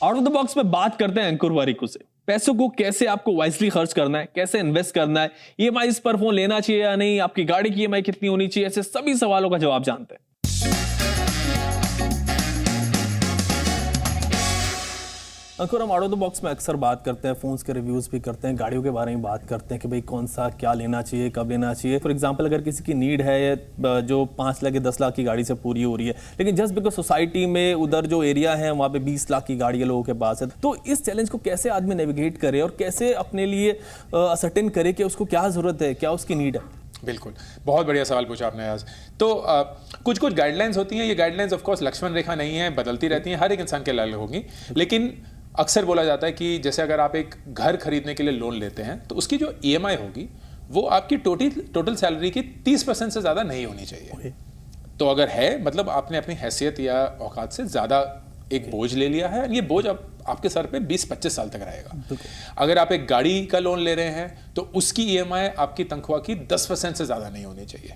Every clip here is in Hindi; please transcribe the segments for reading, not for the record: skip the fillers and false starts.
आउट ऑफ द बॉक्स में बात करते हैं अंकुर वारिकू से। पैसों को कैसे आपको वाइजली खर्च करना है, कैसे इन्वेस्ट करना है, ईएमआई पर फोन लेना चाहिए या नहीं, आपकी गाड़ी की ईएमआई कितनी होनी चाहिए, ऐसे सभी सवालों का जवाब जानते हैं। अंकुर, हम आउट ऑफ द बॉक्स में अक्सर बात करते हैं, फोन्स के रिव्यूज भी करते हैं, गाड़ियों के बारे में बात करते हैं कि भाई कौन सा क्या लेना चाहिए, कब लेना चाहिए। फॉर एग्जांपल, अगर किसी की नीड है जो 5 लाख या 10 लाख की गाड़ी से पूरी हो रही है, लेकिन जस्ट बिकॉज सोसाइटी में उधर जो एरिया है वहाँ पे 20 लाख की गाड़ी लोगों के पास है, तो इस चैलेंज को कैसे आदमी नेविगेट करे और कैसे अपने लिए असर्टेन करे कि उसको क्या जरूरत है, क्या उसकी नीड है? बिल्कुल, बहुत बढ़िया सवाल पूछा आपने आज। तो कुछ गाइडलाइंस होती हैं। ये गाइडलाइंस ऑफ कोर्स लक्ष्मण रेखा नहीं है, बदलती रहती हैं, हर एक इंसान के अलग होंगी। लेकिन अक्सर बोला जाता है कि जैसे अगर आप एक घर खरीदने के लिए लोन लेते हैं तो उसकी जो ईएमआई होगी वो आपकी टोटल सैलरी की 30% से ज़्यादा नहीं होनी चाहिए। तो अगर है, मतलब आपने अपनी हैसियत या औकात से ज़्यादा एक बोझ ले लिया है, ये बोझ अब आपके सर पे 20-25 साल तक रहेगा। अगर आप एक गाड़ी का लोन ले रहे हैं तो उसकी ईएमआई आपकी तनख्वाह की 10% से ज़्यादा नहीं होनी चाहिए।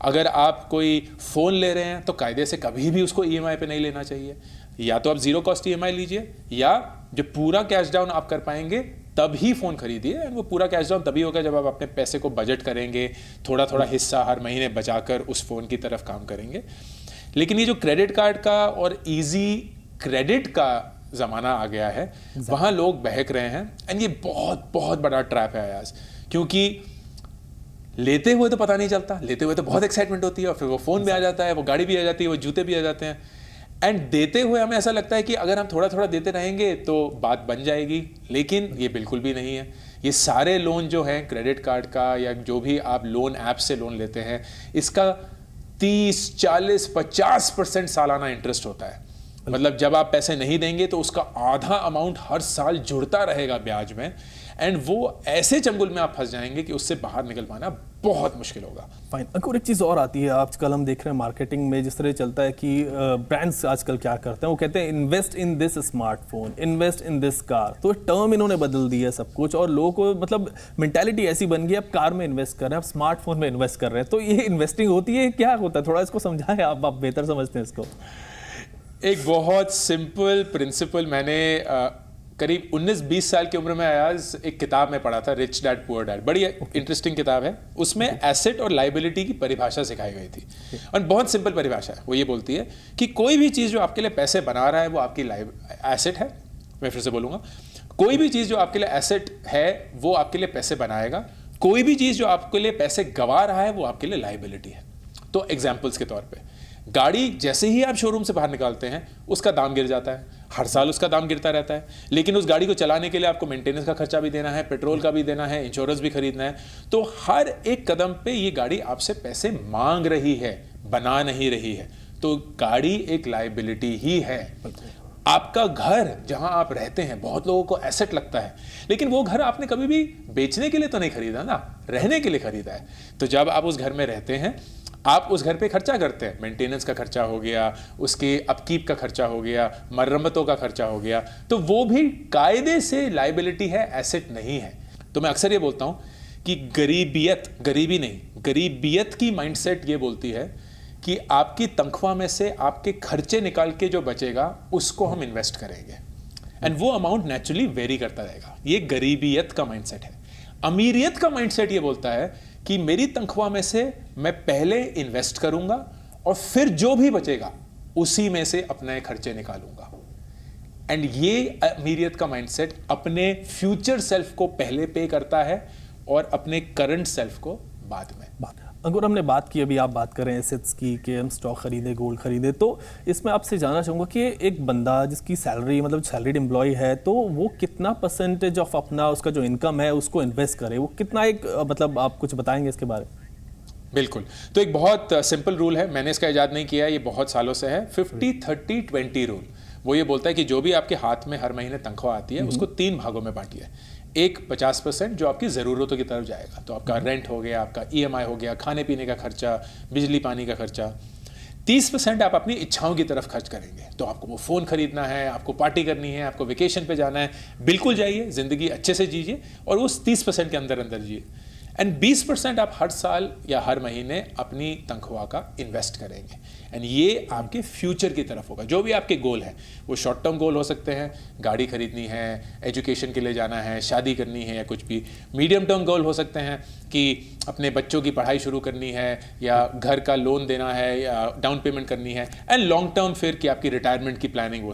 अगर आप कोई फ़ोन ले रहे हैं तो कायदे से कभी भी उसको ईएमआई पे नहीं लेना चाहिए। या तो आप जीरो कॉस्ट ईएमआई लीजिए, या जो पूरा कैश डाउन आप कर पाएंगे तभी फ़ोन खरीदिए। एंड वो पूरा कैश डाउन तभी होगा जब आप अपने पैसे को बजट करेंगे, थोड़ा थोड़ा हिस्सा हर महीने बचाकर उस फ़ोन की तरफ काम करेंगे। लेकिन ये जो क्रेडिट कार्ड का और ईजी क्रेडिट का ज़माना आ गया है, वहाँ लोग बहक रहे हैं। एंड ये बहुत बहुत बड़ा ट्रैप है आज, क्योंकि लेते हुए तो पता नहीं चलता, लेते हुए तो बहुत एक्साइटमेंट होती है, और फिर वो फ़ोन भी आ जाता है, वो गाड़ी भी आ जाती है, वो जूते भी आ जाते हैं। एंड देते हुए हमें ऐसा लगता है कि अगर हम थोड़ा थोड़ा देते रहेंगे तो बात बन जाएगी, लेकिन ये बिल्कुल भी नहीं है। ये सारे लोन जो हैं, क्रेडिट कार्ड का या जो भी आप लोन ऐप से लोन लेते हैं, इसका 30, 40, 50% सालाना इंटरेस्ट होता है। मतलब जब आप पैसे नहीं देंगे तो उसका आधा अमाउंट हर साल जुड़ता रहेगा ब्याज में। एंड वो ऐसे चंगुल में आप फंस जाएंगे कि उससे बाहर निकल पाना बहुत मुश्किल होगा। फाइन। अंकुर, एक चीज़ और आती है, आजकल हम देख रहे हैं मार्केटिंग में जिस तरह चलता है कि ब्रांड्स आजकल क्या करते हैं, वो कहते हैं invest in this smartphone, invest in this car. तो टर्म इन्होंने बदल दी है सब कुछ, और लोगों को मतलब मेंटालिटी ऐसी बन गई, अब कार में इन्वेस्ट कर रहे हैं, अब स्मार्टफोन में इन्वेस्ट कर रहे हैं। तो ये इन्वेस्टिंग होती है, क्या होता है, थोड़ा इसको समझाएं आप बेहतर समझते हैं इसको। एक बहुत सिंपल प्रिंसिपल मैंने करीब 19-20 साल की उम्र में आज एक किताब में पढ़ा था, रिच डैड पुअर डैड। बड़ी इंटरेस्टिंग किताब है। उसमें एसेट और लाइबिलिटी की परिभाषा सिखाई गई थी, और बहुत सिंपल परिभाषा है। वो ये बोलती है कि कोई भी चीज़ जो आपके लिए पैसे बना रहा है वो आपकी एसेट है। मैं फिर से बोलूँगा, कोई भी चीज़ जो आपके लिए एसेट है वो आपके लिए पैसे बनाएगा। कोई भी चीज़ जो आपके लिए पैसे गंवा रहा है वो आपके लिए लाइबिलिटी है। तो एग्जाम्पल्स के तौर पर, गाड़ी जैसे ही आप शोरूम से बाहर निकालते हैं उसका दाम गिर जाता है, हर साल उसका दाम गिरता रहता है। लेकिन उस गाड़ी को चलाने के लिए आपको मेंटेनेंस का खर्चा भी देना है, पेट्रोल का भी देना है, इंश्योरेंस भी खरीदना है। तो हर एक कदम पे ये गाड़ी आपसे पैसे मांग रही है, बना नहीं रही है। तो गाड़ी एक लायबिलिटी ही है। आपका घर जहां आप रहते हैं, बहुत लोगों को एसेट लगता है, लेकिन वो घर आपने कभी भी बेचने के लिए तो नहीं खरीदा ना, रहने के लिए खरीदा है। तो जब आप उस घर में रहते हैं, आप उस घर पे खर्चा करते हैं, मेंटेनेंस का खर्चा हो गया, उसके अपकीप का खर्चा हो गया, मरम्मतों का खर्चा हो गया, तो वो भी कायदे से लायबिलिटी है, एसेट नहीं है। तो मैं अक्सर ये बोलता हूं कि गरीबियत की माइंडसेट ये बोलती है कि आपकी तनख्वाह में से आपके खर्चे निकाल के जो बचेगा उसको हम इन्वेस्ट करेंगे, एंड वो अमाउंट नेचुरली वेरी करता रहेगा। ये गरीबियत का माइंडसेट है। अमीरियत का माइंडसेट ये बोलता है कि मेरी तनख्वाह में से मैं पहले इन्वेस्ट करूंगा और फिर जो भी बचेगा उसी में से अपने खर्चे निकालूंगा। एंड ये अमीरियत का माइंडसेट अपने फ्यूचर सेल्फ को पहले पे करता है और अपने करंट सेल्फ को बाद में। अंकुर, हमने बात की, अभी आप बात करें एसेट्स की कि हम स्टॉक खरीदे, गोल्ड खरीदे, तो इसमें आपसे जानना चाहूँगा कि एक बंदा जिसकी सैलरी, मतलब सैलरीड एम्प्लॉय है, तो वो कितना परसेंटेज ऑफ अपना उसका जो इनकम है उसको इन्वेस्ट करे, वो कितना, एक मतलब आप कुछ बताएंगे इसके बारे में? बिल्कुल। तो एक बहुत सिंपल रूल है, मैंने इसका इजाद नहीं किया है, ये बहुत सालों से है, 50-30-20 रूल। वो ये बोलता है कि जो भी आपके हाथ में हर महीने तनख्वाह आती है उसको 3 भागों में बांटिए। एक 50% जो आपकी ज़रूरतों की तरफ जाएगा, तो आपका रेंट हो गया, आपका ईएमआई हो गया, खाने पीने का खर्चा, बिजली पानी का खर्चा। 30% आप अपनी इच्छाओं की तरफ खर्च करेंगे। तो आपको वो फ़ोन खरीदना है, आपको पार्टी करनी है, आपको वेकेशन पे जाना है, बिल्कुल जाइए, ज़िंदगी अच्छे से जीजिए और उस 30% के अंदर अंदर जिए। एंड 20% आप हर साल या हर महीने अपनी तनख्वाह का इन्वेस्ट करेंगे एंड ये आपके फ्यूचर की तरफ होगा। जो भी आपके गोल हैं, वो शॉर्ट टर्म गोल हो सकते हैं, गाड़ी खरीदनी है, एजुकेशन के लिए जाना है, शादी करनी है, या कुछ भी। मीडियम टर्म गोल हो सकते हैं कि अपने बच्चों की पढ़ाई शुरू करनी है, या घर का लोन देना है, या डाउन पेमेंट करनी है। एंड लॉन्ग टर्म फिर कि आपकी रिटायरमेंट की प्लानिंग,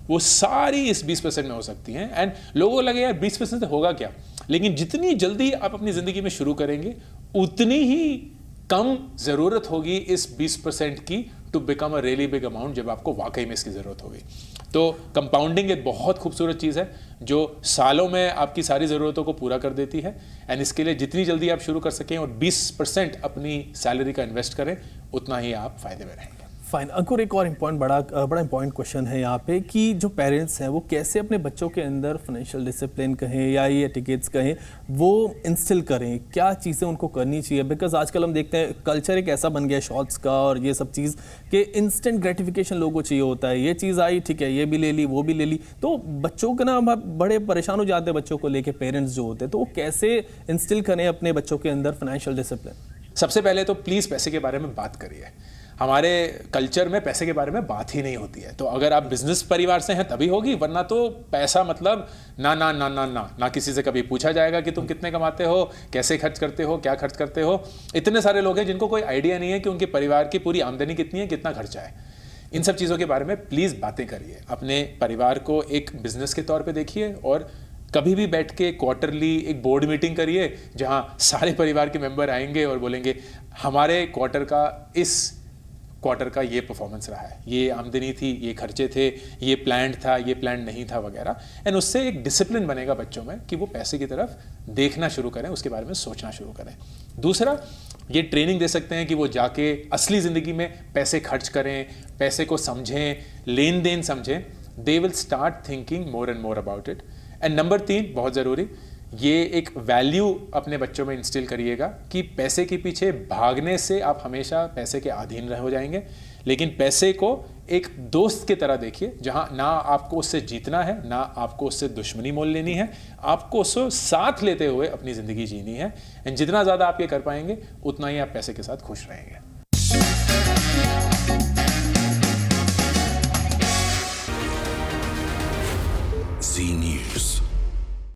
वो सारी इस 20% में हो सकती हैं। एंड लोगों को लगे यार 20% होगा क्या, लेकिन जितनी जल्दी आप अपनी ज़िंदगी में शुरू करेंगे उतनी ही कम ज़रूरत होगी इस 20% की to become a really big amount, जब आपको वाकई में इसकी ज़रूरत होगी। तो कंपाउंडिंग एक बहुत खूबसूरत चीज़ है जो सालों में आपकी सारी ज़रूरतों को पूरा कर देती है। एंड इसके लिए जितनी जल्दी आप शुरू कर सकें और 20% अपनी सैलरी का इन्वेस्ट करें, उतना ही आप फ़ायदे में रहेंगे। फाइन। अंकुर, एक और बड़ा इंपॉर्टेंट क्वेश्चन है यहाँ पे कि जो पेरेंट्स हैं वो कैसे अपने बच्चों के अंदर फाइनेंशियल डिसिप्लिन कहें या ये एटिकेट्स कहें, वो इंस्टिल करें, क्या चीज़ें उनको करनी चाहिए। बिकॉज आजकल हम देखते हैं कल्चर एक ऐसा बन गया शॉर्ट्स का और ये सब चीज़ कि इंस्टेंट ग्रेटिफिकेशन लोगों को चाहिए होता है। ये चीज़ आई, ठीक है, ये भी ले ली, वो भी ले ली, तो बच्चों के ना बड़े परेशान हो जाते हैं बच्चों को लेके पेरेंट्स जो होते हैं। तो वो कैसे इंस्टिल करें अपने बच्चों के अंदर फाइनेंशियल डिसिप्लिन। सबसे पहले तो प्लीज़ पैसे के बारे में बात करिए। हमारे कल्चर में पैसे के बारे में बात ही नहीं होती है। तो अगर आप बिजनेस परिवार से हैं तभी होगी, वरना तो पैसा मतलब ना ना ना ना ना ना किसी से कभी पूछा जाएगा कि तुम कितने कमाते हो, कैसे खर्च करते हो, क्या खर्च करते हो। इतने सारे लोग हैं जिनको कोई आइडिया नहीं है कि उनके परिवार की पूरी आमदनी कितनी है, कितना खर्चा है। इन सब चीज़ों के बारे में प्लीज़ बातें करिए। अपने परिवार को एक बिजनेस के तौर पर देखिए और कभी भी बैठ के क्वार्टरली एक बोर्ड मीटिंग करिए जहाँ सारे परिवार के मेंबर आएंगे और बोलेंगे हमारे क्वार्टर का ये परफॉर्मेंस रहा है, ये आमदनी थी, ये खर्चे थे, ये प्लान था, ये प्लान नहीं था वगैरह। एंड उससे एक डिसिप्लिन बनेगा बच्चों में कि वो पैसे की तरफ देखना शुरू करें, उसके बारे में सोचना शुरू करें। दूसरा, ये ट्रेनिंग दे सकते हैं कि वो जाके असली ज़िंदगी में पैसे खर्च करें, पैसे को समझें, लेन देन समझें। They will start thinking more and more about it. And number 3 बहुत ज़रूरी, ये एक वैल्यू अपने बच्चों में इंस्टिल करिएगा कि पैसे के पीछे भागने से आप हमेशा पैसे के अधीन हो जाएंगे, लेकिन पैसे को एक दोस्त की तरह देखिए जहां ना आपको उससे जीतना है, ना आपको उससे दुश्मनी मोल लेनी है, आपको उसको साथ लेते हुए अपनी ज़िंदगी जीनी है। एंड जितना ज़्यादा आप ये कर पाएंगे उतना ही आप पैसे के साथ खुश रहेंगे। Zee News.